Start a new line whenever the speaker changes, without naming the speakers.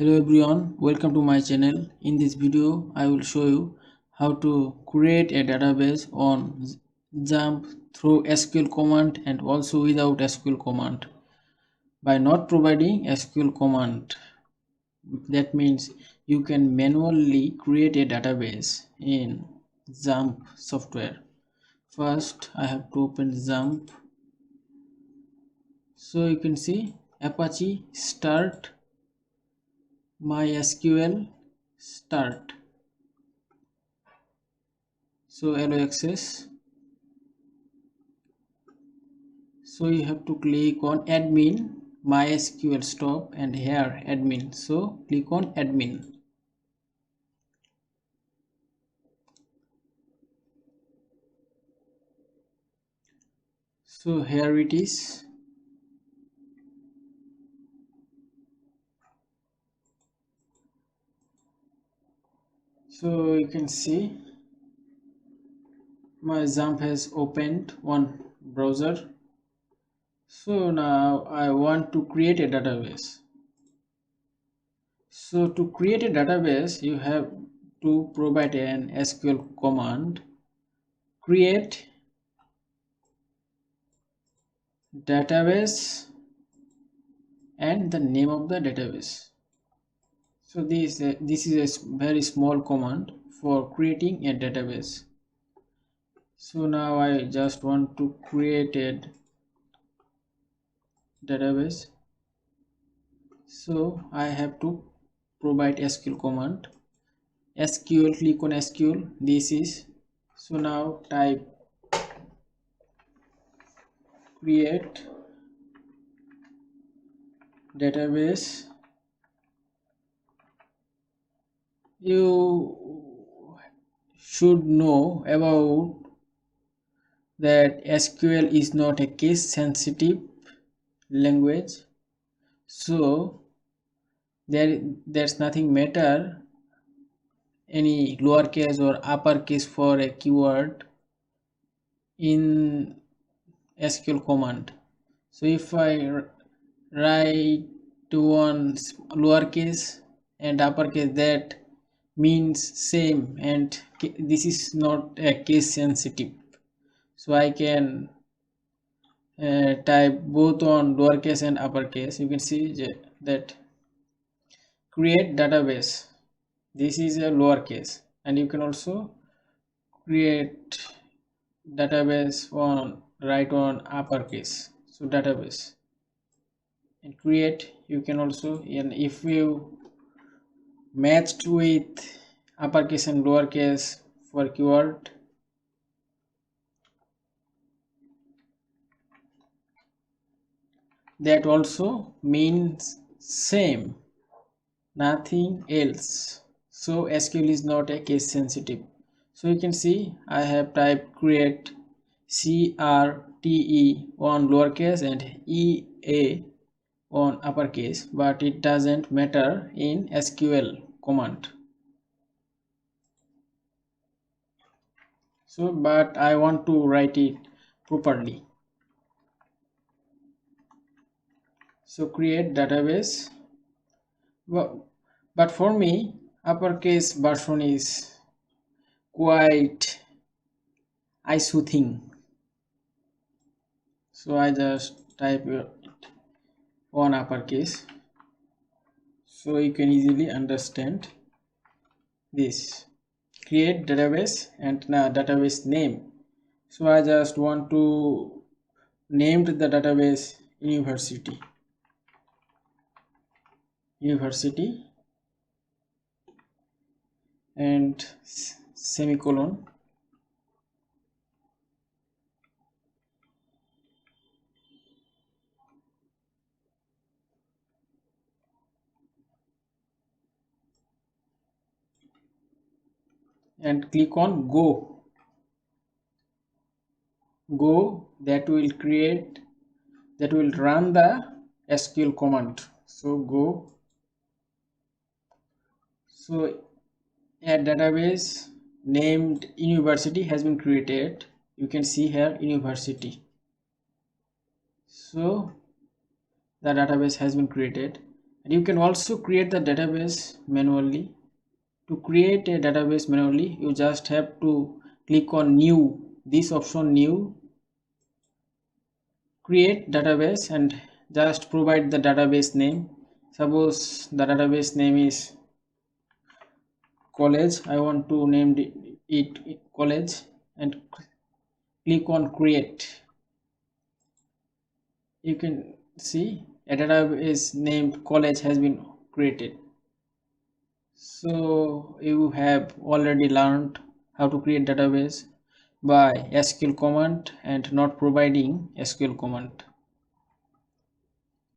Hello everyone, welcome to my channel. In this video, I will show you how to create a database on XAMPP through SQL command and also without SQL command. By not providing SQL command, that means you can manually create a database in XAMPP software. First, I have to open XAMPP. So you can see Apache start MySQL start. So allow access. So you have to click on admin MySQL stop and here admin. So click on admin. So here it is. So you can see my XAMPP has opened one browser. So now I want to create a database. So to create a database, you have to provide an SQL command, create database and the name of the database. So this is a very small command for creating a database. So now I just want to create a database. So I have to provide SQL command. SQL, click on SQL. This is, so now type create database. You should know about that SQL is not a case sensitive language, so there's nothing matter any lowercase or uppercase for a keyword in SQL command. So if I write one lowercase and uppercase, that means same, and this is not a case sensitive, so I can type both on lowercase and uppercase. You can see that create database, this is a lowercase, and you can also create database on write on uppercase. So database and create, you can also, and if you matched with uppercase and lowercase for keyword, that also means same, nothing else. So SQL is not a case sensitive. So you can see I have typed create CRTE on lowercase and EA on uppercase, but it doesn't matter in SQL command. So but I want to write it properly. So create database, but for me uppercase version is quite soothing, so I just type it on uppercase so you can easily understand this. Create database and now database name, so I just want to name the database university and semicolon, and click on go. That will run the SQL command. So go. So a database named university has been created. You can see here university. So the database has been created. And you can also create the database manually. To create a database manually, you just have to click on new, this option new, create database, and just provide the database name. Suppose the database name is college. I want to name it college, and click on create. You can see a database named college has been created. So you have already learned how to create database by SQL command and not providing SQL command.